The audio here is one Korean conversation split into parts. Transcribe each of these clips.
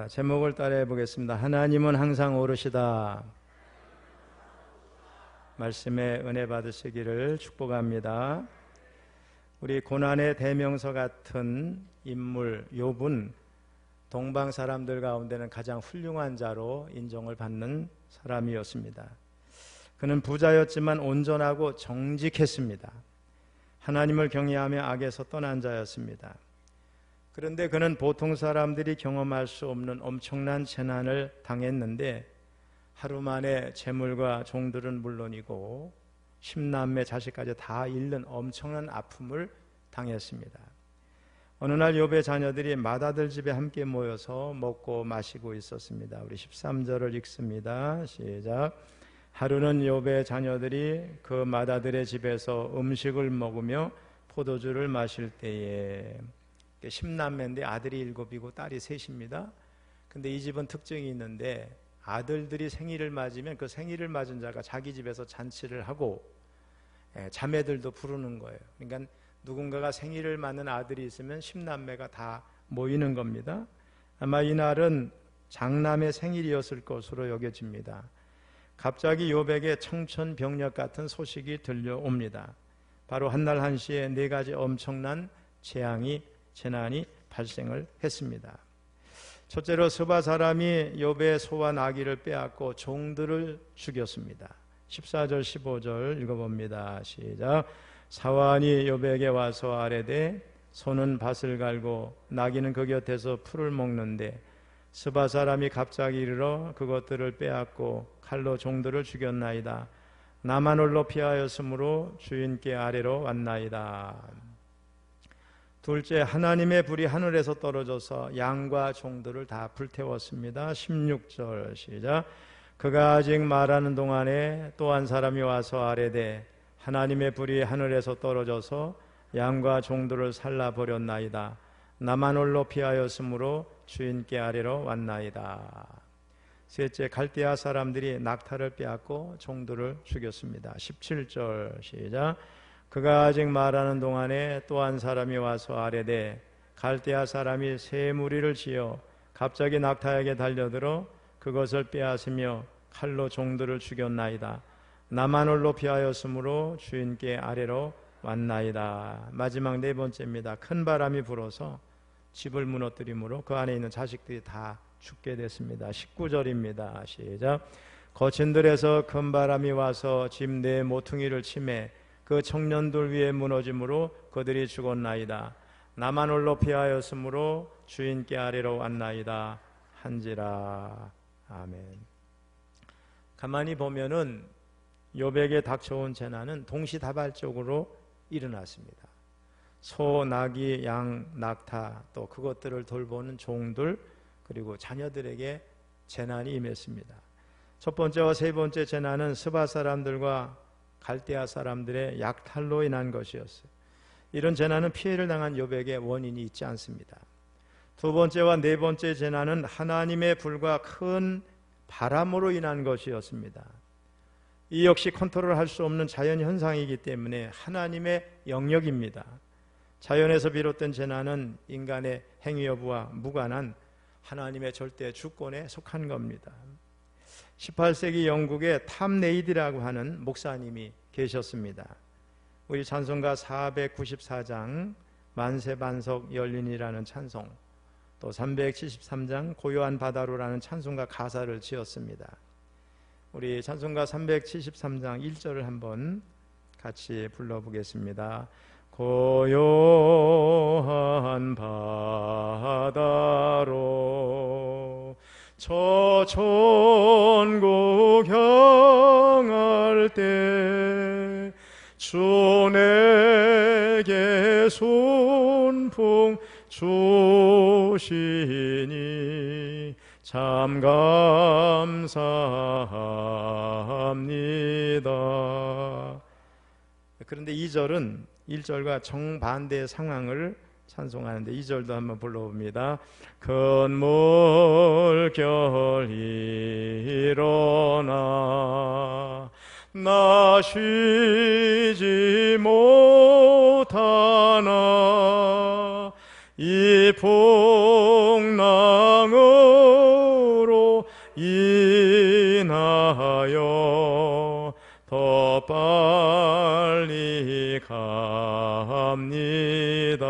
제목을 따라해 보겠습니다. 하나님은 항상 오르시다. 말씀에 은혜 받으시기를 축복합니다. 우리 고난의 대명사 같은 인물 욥은 동방 사람들 가운데는 가장 훌륭한 자로 인정을 받는 사람이었습니다. 그는 부자였지만 온전하고 정직했습니다. 하나님을 경외하며 악에서 떠난 자였습니다. 그런데 그는 보통 사람들이 경험할 수 없는 엄청난 재난을 당했는데 하루 만에 재물과 종들은 물론이고 10남매 자식까지 다 잃는 엄청난 아픔을 당했습니다. 어느 날 욥의 자녀들이 맏아들 집에 함께 모여서 먹고 마시고 있었습니다. 우리 13절을 읽습니다. 시작. 하루는 욥의 자녀들이 그 맏아들의 집에서 음식을 먹으며 포도주를 마실 때에 10남매인데 아들이 7이고 딸이 3입니다. 근데 이 집은 특징이 있는데 아들들이 생일을 맞으면 그 생일을 맞은 자가 자기 집에서 잔치를 하고 자매들도 부르는 거예요. 그러니까 누군가가 생일을 맞는 아들이 있으면 10남매가 다 모이는 겁니다. 아마 이날은 장남의 생일이었을 것으로 여겨집니다. 갑자기 욥에게 청천벽력 같은 소식이 들려옵니다. 바로 한날 한시에 4가지 엄청난 재난이 발생을 했습니다. 첫째로 스바 사람이 욥의 소와 나귀를 빼앗고 종들을 죽였습니다. 14절 15절 읽어봅니다. 시작. 사환이 욥에게 와서 아뢰되 소는 밭을 갈고 나귀는 그 곁에서 풀을 먹는데 스바 사람이 갑자기 이르러 그것들을 빼앗고 칼로 종들을 죽였나이다. 나만 홀로 피하였으므로 주인께 아래로 왔나이다. 둘째, 하나님의 불이 하늘에서 떨어져서 양과 종들을 다 불태웠습니다. 16절 시작. 그가 아직 말하는 동안에 또 한 사람이 와서 아뢰되 하나님의 불이 하늘에서 떨어져서 양과 종들을 살라버렸나이다. 나만 홀로 피하였으므로 주인께 아래로 왔나이다. 셋째, 갈대아 사람들이 낙타를 빼앗고 종들을 죽였습니다. 17절 시작. 그가 아직 말하는 동안에 또 한 사람이 와서 아뢰되 갈대아 사람이 새 무리를 지어 갑자기 낙타에게 달려들어 그것을 빼앗으며 칼로 종들을 죽였나이다. 나만 홀로 피하였으므로 주인께 아래로 왔나이다. 마지막 4번째입니다. 큰 바람이 불어서 집을 무너뜨리므로 그 안에 있는 자식들이 다 죽게 됐습니다. 19절입니다. 시작. 거친 들에서 큰 바람이 와서 집 내 모퉁이를 치매 그 청년들 위에 무너짐으로 그들이 죽었나이다. 나만 홀로 피하였으므로 주인께 아래로 왔나이다 한지라. 아멘. 가만히 보면은 욥에게 닥쳐온 재난은 동시다발적으로 일어났습니다. 소, 나귀, 양, 낙타 또 그것들을 돌보는 종들 그리고 자녀들에게 재난이 임했습니다. 첫 번째와 세 번째 재난은 스바 사람들과 갈대아 사람들의 약탈로 인한 것이었어요. 이런 재난은 피해를 당한 욥에게 원인이 있지 않습니다. 두 번째와 네 번째 재난은 하나님의 불과 큰 바람으로 인한 것이었습니다. 이 역시 컨트롤할 수 없는 자연현상이기 때문에 하나님의 영역입니다. 자연에서 비롯된 재난은 인간의 행위 여부와 무관한 하나님의 절대 주권에 속한 겁니다. 18세기 영국에 탐 네이디라고 하는 목사님이 계셨습니다. 우리 찬송가 494장 만세반석 열린이라는 찬송, 또 373장 고요한 바다로라는 찬송가 가사를 지었습니다. 우리 찬송가 373장 1절을 한번 같이 불러보겠습니다. 고요한 바다로 저 천국 향할 때 주 내게 손풍 주시니 참 감사합니다. 그런데 2절은 1절과 정반대의 상황을 찬송하는데 2절도 한번 불러봅니다. 큰 물결 일어나 나 쉬지 못하나 이 풍랑을 인하여 더 빨리 갑니다.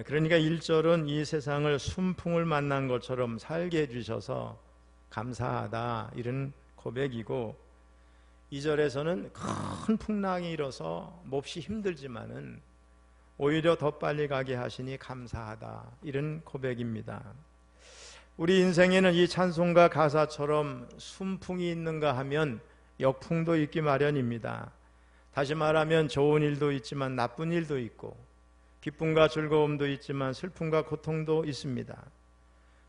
그러니까 1절은 이 세상을 순풍을 만난 것처럼 살게 해주셔서 감사하다, 이런 고백이고, 2절에서는 큰 풍랑이 일어서 몹시 힘들지만은 오히려 더 빨리 가게 하시니 감사하다, 이런 고백입니다. 우리 인생에는 이 찬송가 가사처럼 순풍이 있는가 하면 역풍도 있기 마련입니다. 다시 말하면 좋은 일도 있지만 나쁜 일도 있고, 기쁨과 즐거움도 있지만 슬픔과 고통도 있습니다.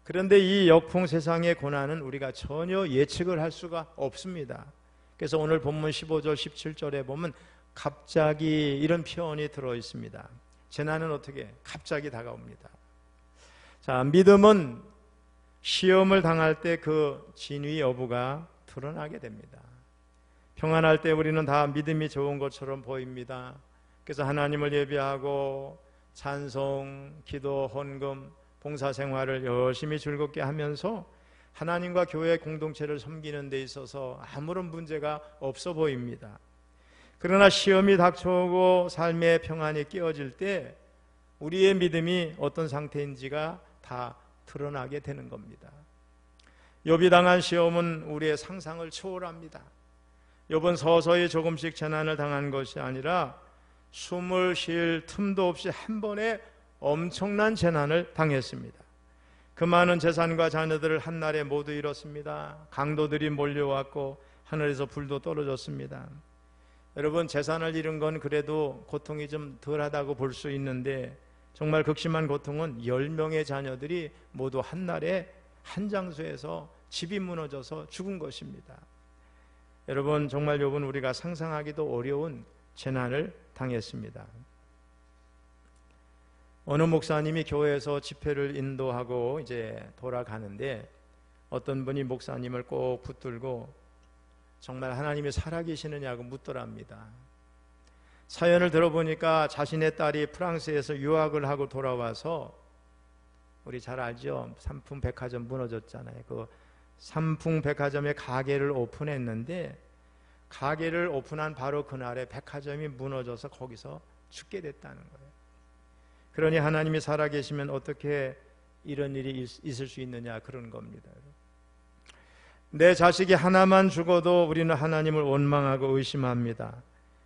그런데 이 역풍 세상의 고난은 우리가 전혀 예측을 할 수가 없습니다. 그래서 오늘 본문 15절 17절에 보면 갑자기, 이런 표현이 들어 있습니다. 재난은 어떻게? 갑자기 다가옵니다. 자, 믿음은 시험을 당할 때 그 진위 여부가 드러나게 됩니다. 평안할 때 우리는 다 믿음이 좋은 것처럼 보입니다. 그래서 하나님을 예배하고 찬송, 기도, 헌금, 봉사생활을 열심히 즐겁게 하면서 하나님과 교회 공동체를 섬기는 데 있어서 아무런 문제가 없어 보입니다. 그러나 시험이 닥쳐오고 삶의 평안이 깨어질 때 우리의 믿음이 어떤 상태인지가 다 드러나게 되는 겁니다. 욥이 당한 시험은 우리의 상상을 초월합니다. 욥은 서서히 조금씩 재난을 당한 것이 아니라 숨을 쉴 틈도 없이 한 번에 엄청난 재난을 당했습니다. 그 많은 재산과 자녀들을 한날에 모두 잃었습니다. 강도들이 몰려왔고 하늘에서 불도 떨어졌습니다. 여러분, 재산을 잃은 건 그래도 고통이 좀 덜하다고 볼 수 있는데, 정말 극심한 고통은 10명의 자녀들이 모두 한날에 한 장소에서 집이 무너져서 죽은 것입니다. 여러분, 정말 욥은 우리가 상상하기도 어려운 재난을 당했습니다. 어느 목사님이 교회에서 집회를 인도하고 이제 돌아가는데, 어떤 분이 목사님을 꼭 붙들고 정말 하나님이 살아계시느냐고 묻더랍니다. 사연을 들어보니까 자신의 딸이 프랑스에서 유학을 하고 돌아와서, 우리 잘 알죠? 삼풍 백화점 무너졌잖아요. 그 삼풍 백화점에 가게를 오픈했는데, 가게를 오픈한 바로 그날에 백화점이 무너져서 거기서 죽게 됐다는 거예요. 그러니 하나님이 살아계시면 어떻게 이런 일이 있을 수 있느냐, 그런 겁니다. 내 자식이 하나만 죽어도 우리는 하나님을 원망하고 의심합니다.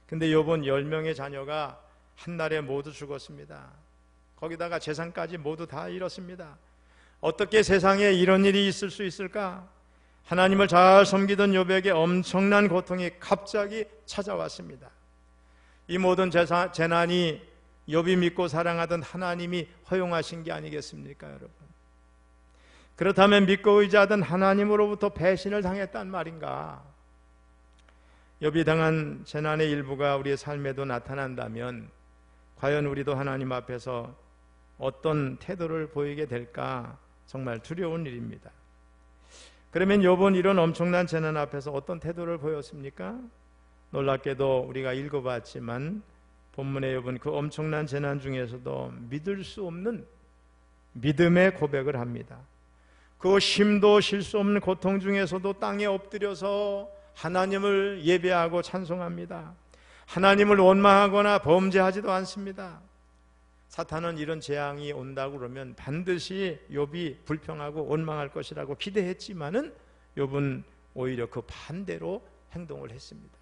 근데 욥은 10명의 자녀가 한날에 모두 죽었습니다. 거기다가 재산까지 모두 다 잃었습니다. 어떻게 세상에 이런 일이 있을 수 있을까? 하나님을 잘 섬기던 욥에게 엄청난 고통이 갑자기 찾아왔습니다. 이 모든 재난이 욥이 믿고 사랑하던 하나님이 허용하신 게 아니겠습니까, 여러분? 그렇다면 믿고 의지하던 하나님으로부터 배신을 당했단 말인가? 욥이 당한 재난의 일부가 우리의 삶에도 나타난다면 과연 우리도 하나님 앞에서 어떤 태도를 보이게 될까? 정말 두려운 일입니다. 그러면 욥은 이런 엄청난 재난 앞에서 어떤 태도를 보였습니까? 놀랍게도 우리가 읽어봤지만 본문의 욥은 그 엄청난 재난 중에서도 믿을 수 없는 믿음의 고백을 합니다. 그 힘도 실 수 없는 고통 중에서도 땅에 엎드려서 하나님을 예배하고 찬송합니다. 하나님을 원망하거나 범죄하지도 않습니다. 사탄은 이런 재앙이 온다고 그러면 반드시 욥이 불평하고 원망할 것이라고 기대했지만은 욥은 오히려 그 반대로 행동을 했습니다.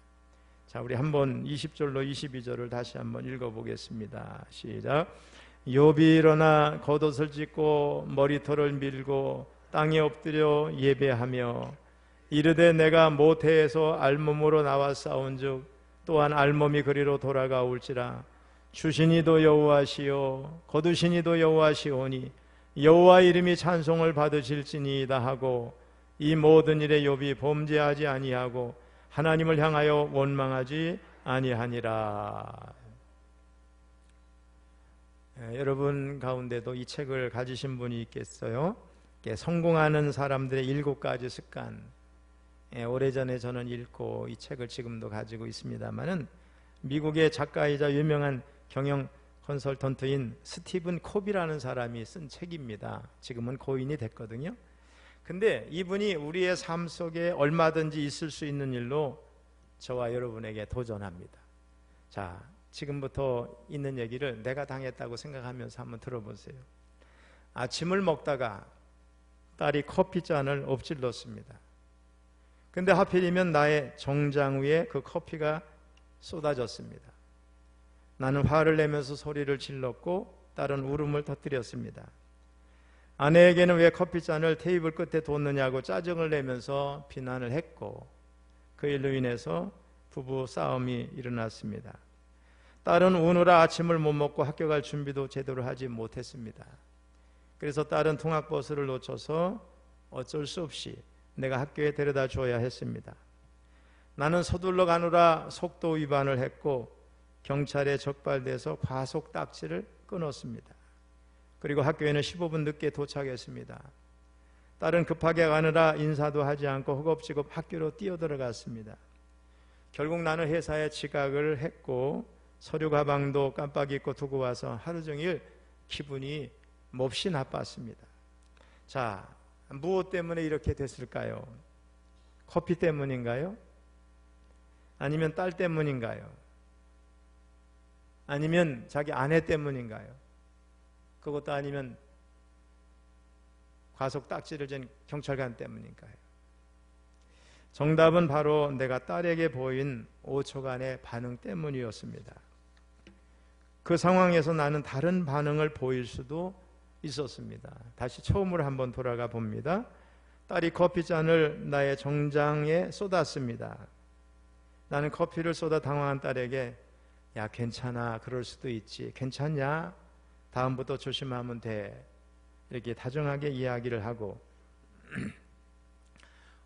자, 우리 한번 20절로 22절을 다시 한번 읽어보겠습니다. 시작. 욥이 일어나 겉옷을 찢고 머리털을 밀고 땅에 엎드려 예배하며 이르되 내가 모태에서 알몸으로 나와 싸운즉 또한 알몸이 그리로 돌아가올지라. 주시니도 여호와시요 거두시니도 여호와시오니 여호와 이름이 찬송을 받으실지니이다 하고 이 모든 일에 욥이 범죄하지 아니하고 하나님을 향하여 원망하지 아니하니라. 여러분 가운데도 이 책을 가지신 분이 있겠어요? 성공하는 사람들의 7가지 습관. 오래전에 저는 읽고 이 책을 지금도 가지고 있습니다만은 미국의 작가이자 유명한 경영 컨설턴트인 스티븐 콥이라는 사람이 쓴 책입니다. 지금은 고인이 됐거든요. 근데 이분이 우리의 삶 속에 얼마든지 있을 수 있는 일로 저와 여러분에게 도전합니다. 자, 지금부터 있는 얘기를 내가 당했다고 생각하면서 한번 들어보세요. 아침을 먹다가 딸이 커피잔을 엎질렀습니다. 근데 하필이면 나의 정장 위에 그 커피가 쏟아졌습니다. 나는 화를 내면서 소리를 질렀고 딸은 울음을 터뜨렸습니다. 아내에게는 왜 커피잔을 테이블 끝에 뒀느냐고 짜증을 내면서 비난을 했고, 그 일로 인해서 부부 싸움이 일어났습니다. 딸은 우느라 아침을 못 먹고 학교 갈 준비도 제대로 하지 못했습니다. 그래서 딸은 통학버스를 놓쳐서 어쩔 수 없이 내가 학교에 데려다 줘야 했습니다. 나는 서둘러 가느라 속도 위반을 했고 경찰에 적발돼서 과속 딱지를 끊었습니다. 그리고 학교에는 15분 늦게 도착했습니다. 딸은 급하게 가느라 인사도 하지 않고 허겁지겁 학교로 뛰어들어갔습니다. 결국 나는 회사에 지각을 했고 서류 가방도 깜빡 잊고 두고 와서 하루 종일 기분이 몹시 나빴습니다. 자, 무엇 때문에 이렇게 됐을까요? 커피 때문인가요? 아니면 딸 때문인가요? 아니면 자기 아내 때문인가요? 그것도 아니면 과속 딱지를 댄 경찰관 때문인가요? 정답은 바로 내가 딸에게 보인 5초간의 반응 때문이었습니다. 그 상황에서 나는 다른 반응을 보일 수도 있었습니다. 다시 처음으로 한번 돌아가 봅니다. 딸이 커피잔을 나의 정장에 쏟았습니다. 나는 커피를 쏟아 당황한 딸에게 야, 괜찮아, 그럴 수도 있지, 괜찮냐, 다음부터 조심하면 돼, 이렇게 다정하게 이야기를 하고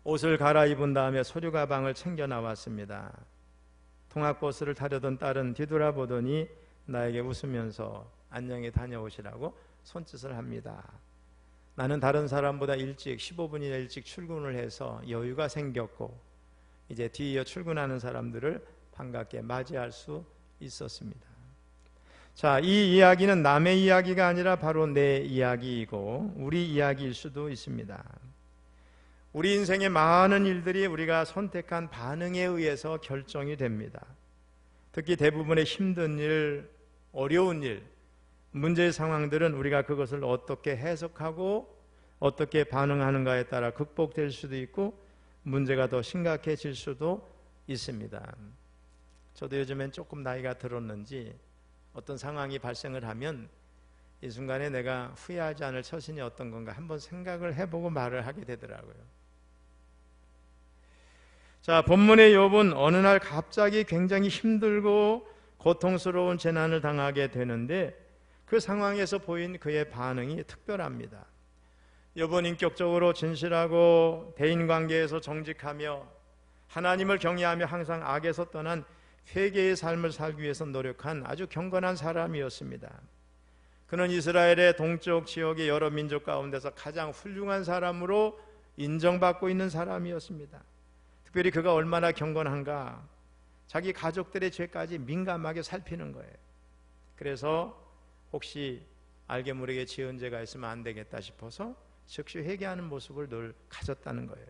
옷을 갈아입은 다음에 서류 가방을 챙겨 나왔습니다. 통학버스를 타려던 딸은 뒤돌아보더니 나에게 웃으면서 안녕히 다녀오시라고 손짓을 합니다. 나는 다른 사람보다 일찍 15분이나 일찍 출근을 해서 여유가 생겼고 이제 뒤이어 출근하는 사람들을 반갑게 맞이할 수 있었습니다. 자, 이 이야기는 남의 이야기가 아니라 바로 내 이야기이고 우리 이야기일 수도 있습니다. 우리 인생의 많은 일들이 우리가 선택한 반응에 의해서 결정이 됩니다. 특히 대부분의 힘든 일, 어려운 일, 문제의 상황들은 우리가 그것을 어떻게 해석하고 어떻게 반응하는가에 따라 극복될 수도 있고 문제가 더 심각해질 수도 있습니다. 저도 요즘엔 조금 나이가 들었는지 어떤 상황이 발생을 하면 이 순간에 내가 후회하지 않을 처신이 어떤 건가 한번 생각을 해보고 말을 하게 되더라고요. 자, 본문의 욥은 어느 날 갑자기 굉장히 힘들고 고통스러운 재난을 당하게 되는데 그 상황에서 보인 그의 반응이 특별합니다. 욥은 인격적으로 진실하고 대인관계에서 정직하며 하나님을 경외하며 항상 악에서 떠난 회개의 삶을 살기 위해서 노력한 아주 경건한 사람이었습니다. 그는 이스라엘의 동쪽 지역의 여러 민족 가운데서 가장 훌륭한 사람으로 인정받고 있는 사람이었습니다. 특별히 그가 얼마나 경건한가, 자기 가족들의 죄까지 민감하게 살피는 거예요. 그래서 혹시 알게 모르게 지은 죄가 있으면 안 되겠다 싶어서 즉시 회개하는 모습을 늘 가졌다는 거예요.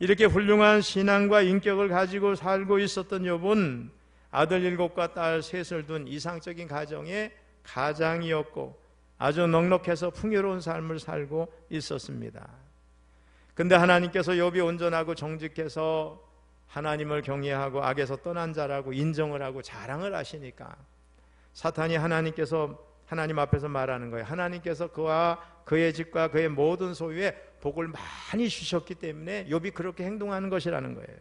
이렇게 훌륭한 신앙과 인격을 가지고 살고 있었던 욥은 아들 7과 딸 3을 둔 이상적인 가정의 가장이었고 아주 넉넉해서 풍요로운 삶을 살고 있었습니다. 근데 하나님께서 욥이 온전하고 정직해서 하나님을 경외하고 악에서 떠난 자라고 인정을 하고 자랑을 하시니까 사탄이 하나님 앞에서 말하는 거예요. 하나님께서 그와 그의 집과 그의 모든 소유에 복을 많이 주셨기 때문에 욥이 그렇게 행동하는 것이라는 거예요.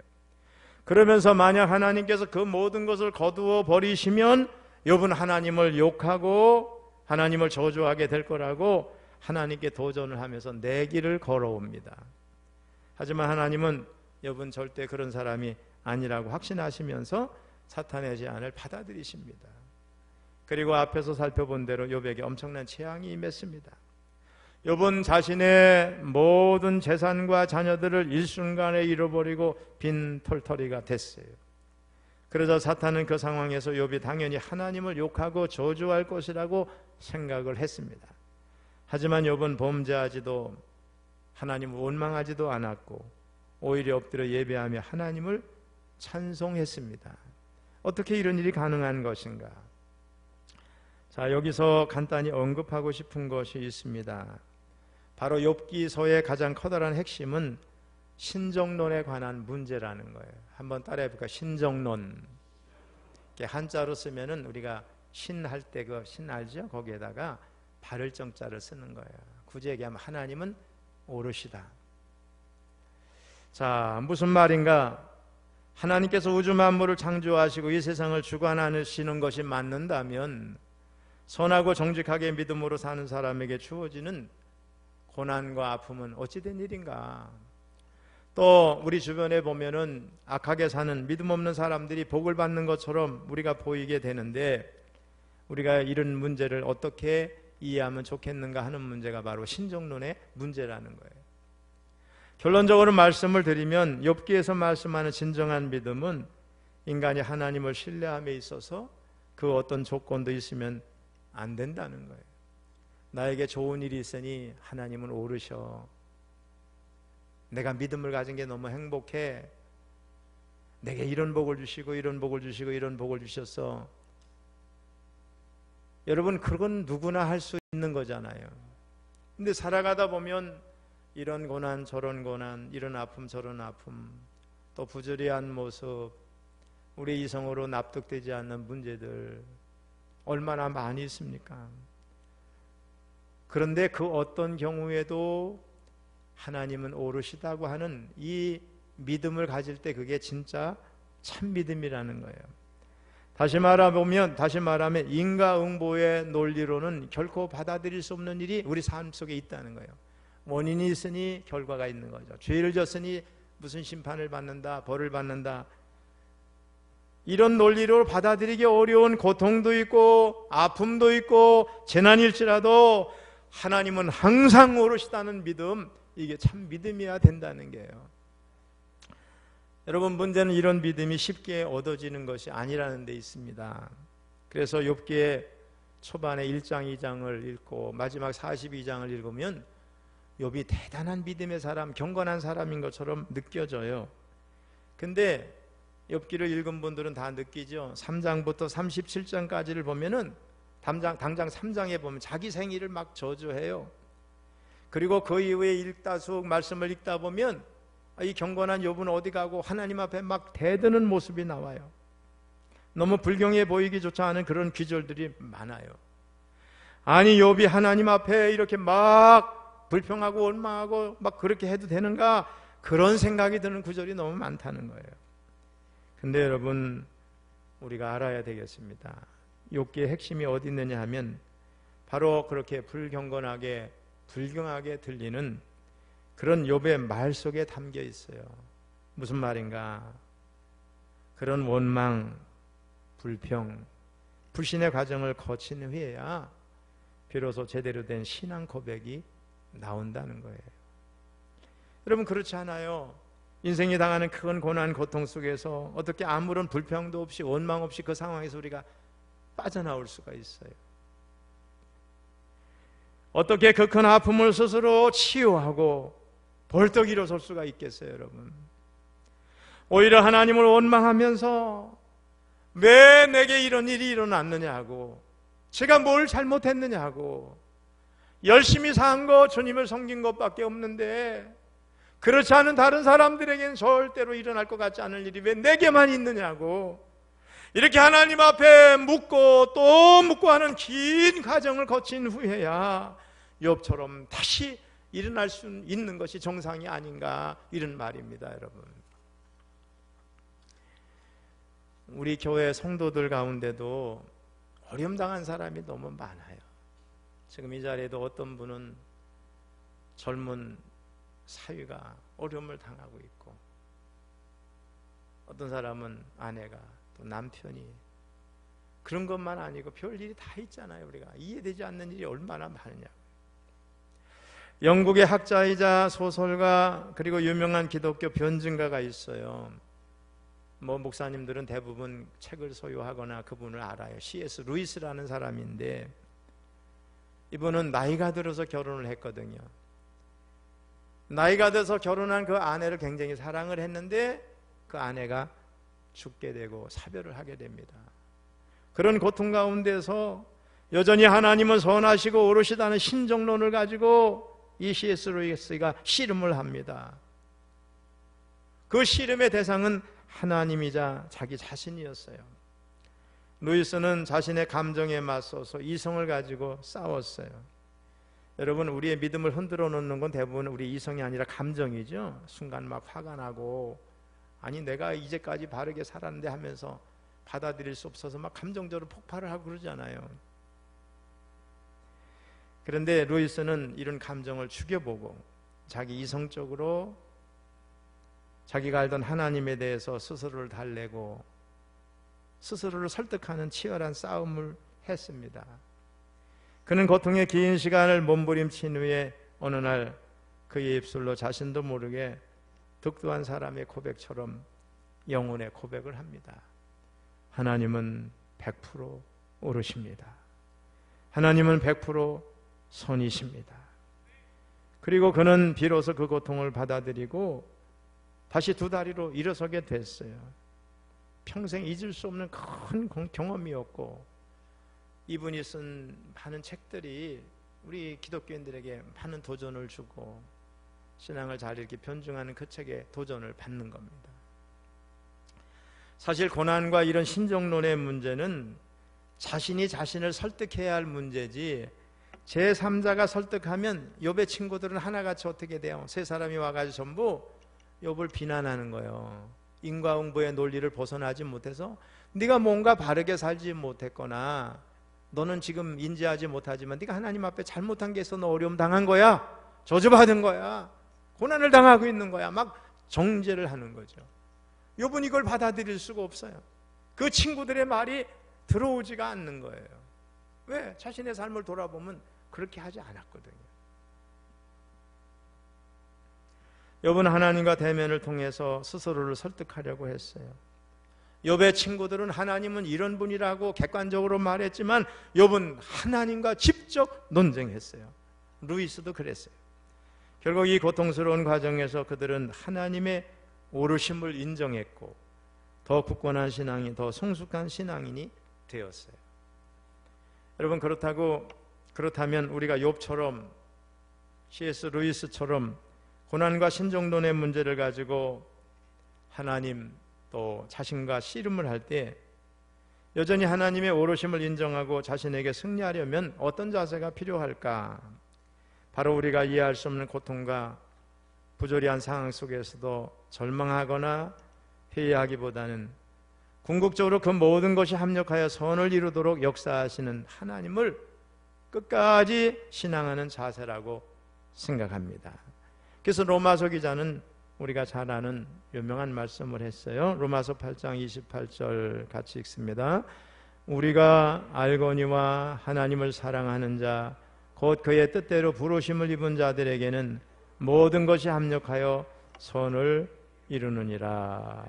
그러면서 만약 하나님께서 그 모든 것을 거두어 버리시면 욥은 하나님을 욕하고 하나님을 저주하게 될 거라고 하나님께 도전을 하면서 내기를 걸어옵니다. 하지만 하나님은 욥은 절대 그런 사람이 아니라고 확신하시면서 사탄의 제안을 받아들이십니다. 그리고 앞에서 살펴본 대로 욥에게 엄청난 재앙이 임했습니다. 욥은 자신의 모든 재산과 자녀들을 일순간에 잃어버리고 빈털터리가 됐어요. 그러자 사탄은 그 상황에서 욥이 당연히 하나님을 욕하고 저주할 것이라고 생각을 했습니다. 하지만 욥은 범죄하지도 하나님을 원망하지도 않았고 오히려 엎드려 예배하며 하나님을 찬송했습니다. 어떻게 이런 일이 가능한 것인가? 자, 여기서 간단히 언급하고 싶은 것이 있습니다. 바로 욥기서의 가장 커다란 핵심은 신정론에 관한 문제라는 거예요. 한번 따라해 볼까요? 신정론. 한자로 쓰면은 우리가 신할 때 그 신 알죠? 거기에다가 발을 정자를 쓰는 거예요. 굳이 얘기하면 하나님은 오르시다. 자, 무슨 말인가? 하나님께서 우주 만물을 창조하시고 이 세상을 주관하시는 것이 맞는다면 선하고 정직하게 믿음으로 사는 사람에게 주어지는 고난과 아픔은 어찌된 일인가? 또 우리 주변에 보면은 악하게 사는 믿음 없는 사람들이 복을 받는 것처럼 우리가 보이게 되는데 우리가 이런 문제를 어떻게 이해하면 좋겠는가 하는 문제가 바로 신정론의 문제라는 거예요. 결론적으로 말씀을 드리면 욥기에서 말씀하는 진정한 믿음은 인간이 하나님을 신뢰함에 있어서 그 어떤 조건도 있으면 안 된다는 거예요. 나에게 좋은 일이 있으니 하나님은 오르셔. 내가 믿음을 가진 게 너무 행복해. 내게 이런 복을 주시고 이런 복을 주시고 이런 복을 주셨어. 여러분, 그건 누구나 할 수 있는 거잖아요. 근데 살아가다 보면 이런 고난 저런 고난, 이런 아픔 저런 아픔, 또 부조리한 모습, 우리 이성으로 납득되지 않는 문제들 얼마나 많이 있습니까? 그런데 그 어떤 경우에도 하나님은 오르시다고 하는 이 믿음을 가질 때 그게 진짜 참 믿음이라는 거예요. 다시 말하면 인과응보의 논리로는 결코 받아들일 수 없는 일이 우리 삶 속에 있다는 거예요. 원인이 있으니 결과가 있는 거죠. 죄를 졌으니 무슨 심판을 받는다, 벌을 받는다. 이런 논리로 받아들이기 어려운 고통도 있고 아픔도 있고 재난일지라도 하나님은 항상 오르시다는 믿음, 이게 참 믿음이어야 된다는 거예요. 여러분, 문제는 이런 믿음이 쉽게 얻어지는 것이 아니라는 데 있습니다. 그래서 욥기의 초반에 1장 2장을 읽고 마지막 42장을 읽으면 욥이 대단한 믿음의 사람, 경건한 사람인 것처럼 느껴져요. 근데 욥기를 읽은 분들은 다 느끼죠. 3장부터 37장까지를 보면은 당장 3장에 보면 자기 생일을 막 저주해요. 그리고 그 이후에 읽다수 말씀을 읽다 보면 이 경건한 욥은 어디 가고 하나님 앞에 막 대드는 모습이 나와요. 너무 불경해 보이기조차 하는 그런 기절들이 많아요. 아니, 욥이 하나님 앞에 이렇게 막 불평하고 원망하고 막 그렇게 해도 되는가, 그런 생각이 드는 구절이 너무 많다는 거예요. 근데 여러분, 우리가 알아야 되겠습니다. 욥기의 핵심이 어디 있느냐 하면 바로 그렇게 불경건하게 불경하게 들리는 그런 욥의 말 속에 담겨 있어요. 무슨 말인가? 그런 원망, 불평, 불신의 과정을 거친 후에야 비로소 제대로 된 신앙 고백이 나온다는 거예요. 여러분, 그렇지 않아요? 인생이 당하는 큰 고난, 고통 속에서 어떻게 아무런 불평도 없이 원망 없이 그 상황에서 우리가 빠져나올 수가 있어요? 어떻게 그 큰 아픔을 스스로 치유하고 벌떡 일어설 수가 있겠어요, 여러분? 오히려 하나님을 원망하면서 왜 내게 이런 일이 일어났느냐고, 제가 뭘 잘못했느냐고, 열심히 산 거 주님을 섬긴 것밖에 없는데 그렇지 않은 다른 사람들에게는 절대로 일어날 것 같지 않을 일이 왜 내게만 있느냐고, 이렇게 하나님 앞에 묻고 또 묻고 하는 긴 과정을 거친 후에야 욥처럼 다시 일어날 수 있는 것이 정상이 아닌가, 이런 말입니다. 여러분, 우리 교회 성도들 가운데도 어려움 당한 사람이 너무 많아요. 지금 이 자리에도 어떤 분은 젊은 사위가 어려움을 당하고 있고, 어떤 사람은 아내가, 또 남편이, 그런 것만 아니고 별일이 다 있잖아요. 우리가 이해되지 않는 일이 얼마나 많으냐. 영국의 학자이자 소설가 그리고 유명한 기독교 변증가가 있어요. 목사님들은 대부분 책을 소유하거나 그분을 알아요. C.S. 루이스라는 사람인데, 이분은 나이가 들어서 결혼을 했거든요. 나이가 돼서 결혼한 그 아내를 굉장히 사랑을 했는데 그 아내가 죽게 되고 사별을 하게 됩니다. 그런 고통 가운데서 여전히 하나님은 선하시고 오르시다는 신정론을 가지고 이 C.S. 루이스가 씨름을 합니다. 그 씨름의 대상은 하나님이자 자기 자신이었어요. 루이스는 자신의 감정에 맞서서 이성을 가지고 싸웠어요. 여러분, 우리의 믿음을 흔들어 놓는 건 대부분 우리 이성이 아니라 감정이죠. 순간 막 화가 나고, 아니 내가 이제까지 바르게 살았는데 하면서 받아들일 수 없어서 막 감정적으로 폭발을 하고 그러잖아요. 그런데 루이스는 이런 감정을 죽여보고 자기 이성적으로 자기가 알던 하나님에 대해서 스스로를 달래고 스스로를 설득하는 치열한 싸움을 했습니다. 그는 고통의 긴 시간을 몸부림친 후에 어느 날 그의 입술로 자신도 모르게 득도한 사람의 고백처럼 영혼의 고백을 합니다. 하나님은 100% 옳으십니다. 하나님은 100% 선이십니다. 그리고 그는 비로소 그 고통을 받아들이고 다시 두 다리로 일어서게 됐어요. 평생 잊을 수 없는 큰 경험이었고, 이분이 쓴 많은 책들이 우리 기독교인들에게 많은 도전을 주고 신앙을 잘 이렇게 변증하는 그 책에 도전을 받는 겁니다. 사실 고난과 이런 신정론의 문제는 자신이 자신을 설득해야 할 문제지, 제3자가 설득하면 욥의 친구들은 하나같이 어떻게 돼요? 세 사람이 와가지고 전부 욥을 비난하는 거예요. 인과응보의 논리를 벗어나지 못해서 네가 뭔가 바르게 살지 못했거나 너는 지금 인지하지 못하지만 네가 하나님 앞에 잘못한 게 있어 너 어려움 당한 거야, 저주받은 거야, 고난을 당하고 있는 거야, 막 정죄를 하는 거죠. 욥은 이걸 받아들일 수가 없어요. 그 친구들의 말이 들어오지가 않는 거예요. 왜? 자신의 삶을 돌아보면 그렇게 하지 않았거든요. 욥은 하나님과 대면을 통해서 스스로를 설득하려고 했어요. 욥의 친구들은 하나님은 이런 분이라고 객관적으로 말했지만 욥은 하나님과 직접 논쟁했어요. 루이스도 그랬어요. 결국 이 고통스러운 과정에서 그들은 하나님의 오르심을 인정했고 더 굳건한 신앙이, 더 성숙한 신앙인이 되었어요. 여러분, 그렇다면 우리가 욥처럼 C.S. 루이스처럼 고난과 신정론의 문제를 가지고 하나님 또 자신과 씨름을 할 때 여전히 하나님의 오르심을 인정하고 자신에게 승리하려면 어떤 자세가 필요할까? 바로 우리가 이해할 수 없는 고통과 부조리한 상황 속에서도 절망하거나 회의하기보다는 궁극적으로 그 모든 것이 합력하여 선을 이루도록 역사하시는 하나님을 끝까지 신앙하는 자세라고 생각합니다. 그래서 로마서 기자는 우리가 잘 아는 유명한 말씀을 했어요. 로마서 8장 28절 같이 읽습니다. 우리가 알거니와 하나님을 사랑하는 자 곧 그의 뜻대로 부르심을 입은 자들에게는 모든 것이 합력하여 선을 이루느니라.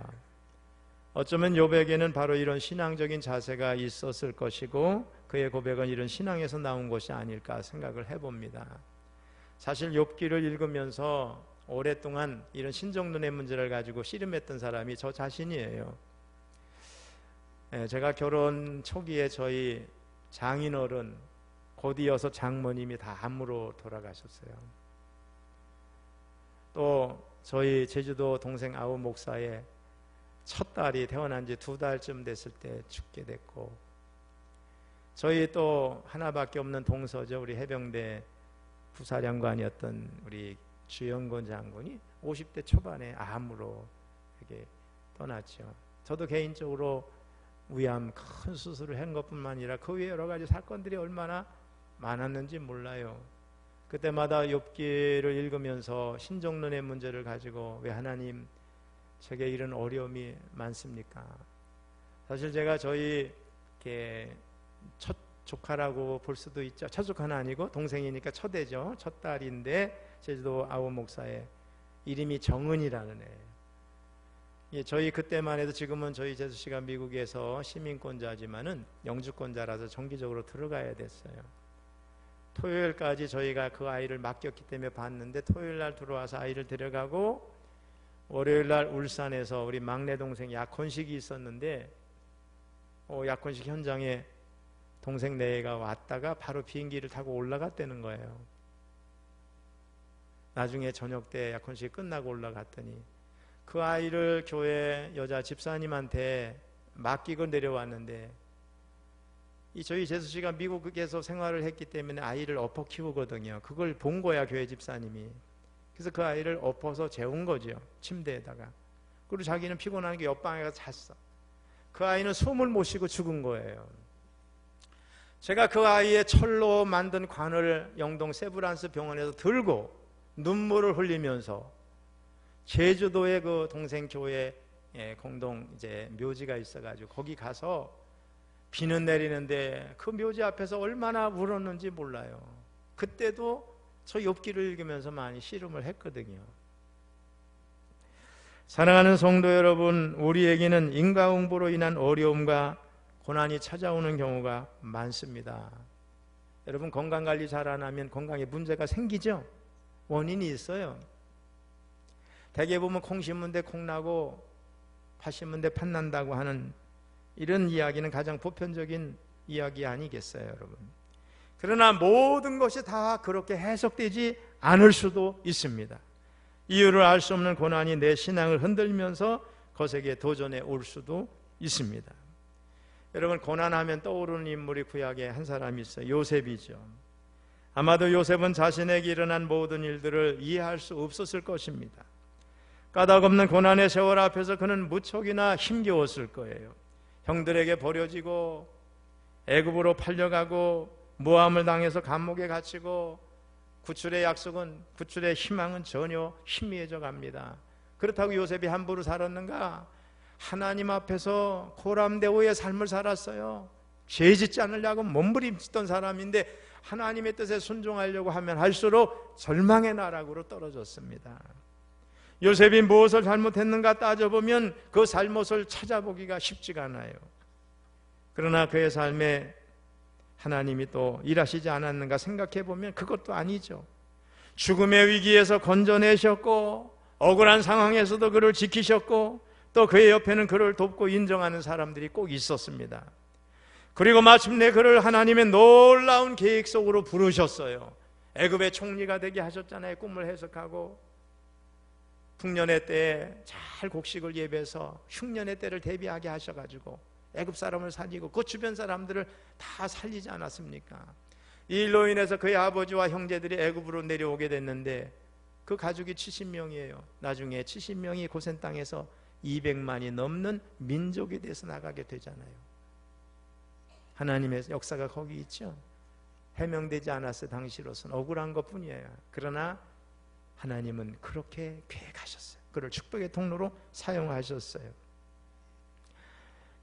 어쩌면 욥에게는 바로 이런 신앙적인 자세가 있었을 것이고 그의 고백은 이런 신앙에서 나온 것이 아닐까 생각을 해봅니다. 사실 욥기를 읽으면서 오랫동안 이런 신정론의 문제를 가지고 씨름했던 사람이 저 자신이에요. 제가 결혼 초기에 저희 장인어른 곧 이어서 장모님이 다 암으로 돌아가셨어요. 또 저희 제주도 동생 아우 목사의 첫 딸이 태어난 지 2달쯤 됐을 때 죽게 됐고, 저희 또 하나밖에 없는 동서죠. 우리 해병대 부사령관이었던 우리 주영곤 장군이 50대 초반에 암으로 이렇게 떠났죠. 저도 개인적으로 위암 큰 수술을 한 것뿐만 아니라 그 외에 여러 가지 사건들이 얼마나 많았는지 몰라요. 그때마다 욥기를 읽으면서 신정론의 문제를 가지고 왜 하나님 제게 이런 어려움이 많습니까? 사실 제가 저희 첫 조카라고 볼 수도 있죠. 첫 조카는 아니고 동생이니까 첫애죠. 첫 딸인데 제주도 아우 목사의 이름이 정은이라는 애. 저희 그때만 해도, 지금은 저희 제수 씨가 미국에서 시민권자지만은 영주권자라서 정기적으로 들어가야 됐어요. 토요일까지 저희가 그 아이를 맡겼기 때문에 봤는데 토요일 날 들어와서 아이를 데려가고 월요일 날 울산에서 우리 막내 동생 약혼식이 있었는데 약혼식 현장에 동생 네가 왔다가 바로 비행기를 타고 올라갔다는 거예요. 나중에 저녁 때 약혼식이 끝나고 올라갔더니 그 아이를 교회 여자 집사님한테 맡기고 내려왔는데 저희 재수 씨가 미국에서 생활을 했기 때문에 아이를 엎어 키우거든요. 그걸 본 거야, 교회 집사님이. 그래서 그 아이를 엎어서 재운 거죠, 침대에다가. 그리고 자기는 피곤하니까 옆방에 가서 잤어. 그 아이는 숨을 못 쉬고 죽은 거예요. 제가 그 아이의 철로 만든 관을 영동 세브란스 병원에서 들고 눈물을 흘리면서 제주도에 그 동생 교회 공동 이제 묘지가 있어가지고 거기 가서 비는 내리는데 그 묘지 앞에서 얼마나 울었는지 몰라요. 그때도 저 욥기를 읽으면서 많이 씨름을 했거든요. 사랑하는 성도 여러분, 우리에게는 인과응보로 인한 어려움과 고난이 찾아오는 경우가 많습니다. 여러분, 건강관리 잘 안 하면 건강에 문제가 생기죠? 원인이 있어요. 대개 보면 콩 심은 데 콩 나고 팥 심은 데 팥 난다고 하는 이런 이야기는 가장 보편적인 이야기 아니겠어요, 여러분? 그러나 모든 것이 다 그렇게 해석되지 않을 수도 있습니다. 이유를 알 수 없는 고난이 내 신앙을 흔들면서 거세게 도전해 올 수도 있습니다. 여러분, 고난하면 떠오르는 인물이 구약에 한 사람이 있어요. 요셉이죠. 아마도 요셉은 자신에게 일어난 모든 일들을 이해할 수 없었을 것입니다. 까닭없는 고난의 세월 앞에서 그는 무척이나 힘겨웠을 거예요. 형들에게 버려지고 애굽으로 팔려가고 모함을 당해서 감옥에 갇히고 구출의 희망은 전혀 희미해져 갑니다. 그렇다고 요셉이 함부로 살았는가? 하나님 앞에서 고람대오의 삶을 살았어요. 죄 짓지 않으려고 몸부림치던 사람인데 하나님의 뜻에 순종하려고 하면 할수록 절망의 나락으로 떨어졌습니다. 요셉이 무엇을 잘못했는가 따져보면 그 잘못을 찾아보기가 쉽지가 않아요. 그러나 그의 삶에 하나님이 또 일하시지 않았는가 생각해보면 그것도 아니죠. 죽음의 위기에서 건져내셨고 억울한 상황에서도 그를 지키셨고 또 그의 옆에는 그를 돕고 인정하는 사람들이 꼭 있었습니다. 그리고 마침내 그를 하나님의 놀라운 계획 속으로 부르셨어요. 애굽의 총리가 되게 하셨잖아요. 꿈을 해석하고 풍년의 때에 잘 곡식을 예배해서 흉년의 때를 대비하게 하셔가지고 애굽 사람을 살리고 그 주변 사람들을 다 살리지 않았습니까? 이 일로 인해서 그의 아버지와 형제들이 애굽으로 내려오게 됐는데 그 가족이 70명이에요. 나중에 70명이 고센 땅에서 200만이 넘는 민족이 돼서 나가게 되잖아요. 하나님의 역사가 거기 있죠. 해명되지 않았어요. 당시로서는 억울한 것뿐이에요. 그러나 하나님은 그렇게 계획하셨어요. 그를 축복의 통로로 사용하셨어요.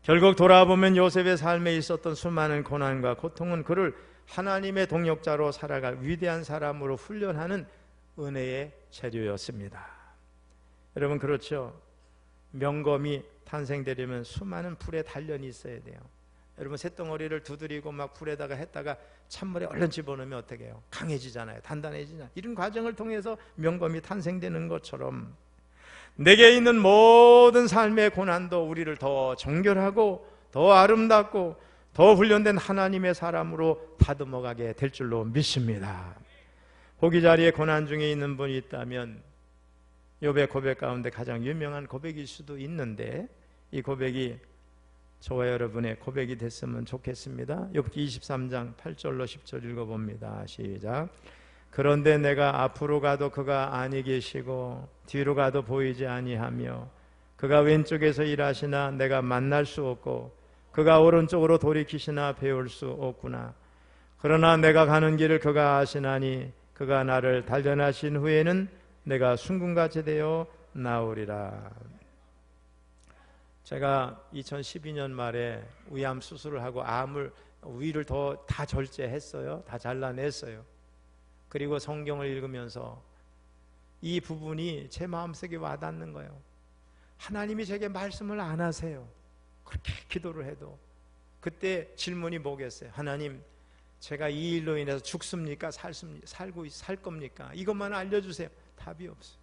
결국 돌아보면 요셉의 삶에 있었던 수많은 고난과 고통은 그를 하나님의 동역자로 살아갈 위대한 사람으로 훈련하는 은혜의 재료였습니다. 여러분, 그렇죠? 명검이 탄생되려면 수많은 불의 단련이 있어야 돼요. 여러분, 쇳덩어리를 두드리고 막 불에다가 했다가 찬물에 얼른 집어넣으면 어떻게 해요? 강해지잖아요. 단단해지잖아요. 이런 과정을 통해서 명검이 탄생되는 것처럼 내게 있는 모든 삶의 고난도 우리를 더 정결하고 더 아름답고 더 훈련된 하나님의 사람으로 다듬어가게 될 줄로 믿습니다. 보기 자리에 고난 중에 있는 분이 있다면 욥의 고백 가운데 가장 유명한 고백일 수도 있는데 이 고백이 저와 여러분의 고백이 됐으면 좋겠습니다. 욥기 23장 8절로 10절 읽어봅니다. 시작. 그런데 내가 앞으로 가도 그가 아니 계시고 뒤로 가도 보이지 아니하며 그가 왼쪽에서 일하시나 내가 만날 수 없고 그가 오른쪽으로 돌이키시나 배울 수 없구나. 그러나 내가 가는 길을 그가 아시나니 그가 나를 단련하신 후에는 내가 순금같이 되어 나오리라. 제가 2012년 말에 위암 수술을 하고 위를 다 절제했어요. 다 잘라냈어요. 그리고 성경을 읽으면서 이 부분이 제 마음속에 와닿는 거예요. 하나님이 제게 말씀을 안 하세요. 그렇게 기도를 해도. 그때 질문이 뭐겠어요? 하나님, 제가 이 일로 인해서 죽습니까? 살 겁니까? 이것만 알려주세요. 답이 없어요.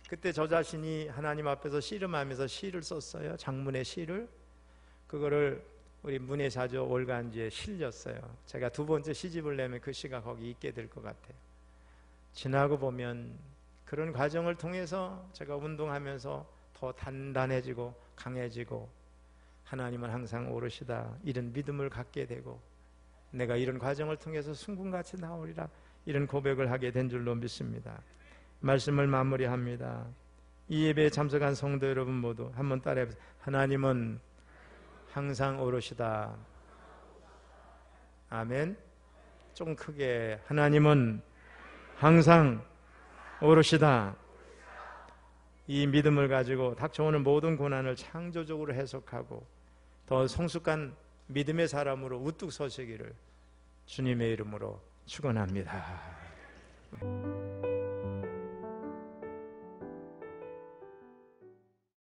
그때 저 자신이 하나님 앞에서 씨름하면서 시를 썼어요. 장문의 시를. 그거를 우리 문예사조 월간지에 실렸어요. 제가 두 번째 시집을 내면 그 시가 거기 있게 될 것 같아요. 지나고 보면 그런 과정을 통해서 제가 운동하면서 더 단단해지고 강해지고 하나님은 항상 오르시다 이런 믿음을 갖게 되고 내가 이런 과정을 통해서 순금같이 나오리라 이런 고백을 하게 된 줄로 믿습니다. 말씀을 마무리합니다. 이 예배에 참석한 성도 여러분 모두 한번 따라해보세요. 하나님은 항상 오르시다. 아멘. 좀 크게 하나님은 항상 오르시다. 이 믿음을 가지고 닥쳐오는 모든 고난을 창조적으로 해석하고 더 성숙한 믿음의 사람으로 우뚝 서시기를 주님의 이름으로 축원합니다.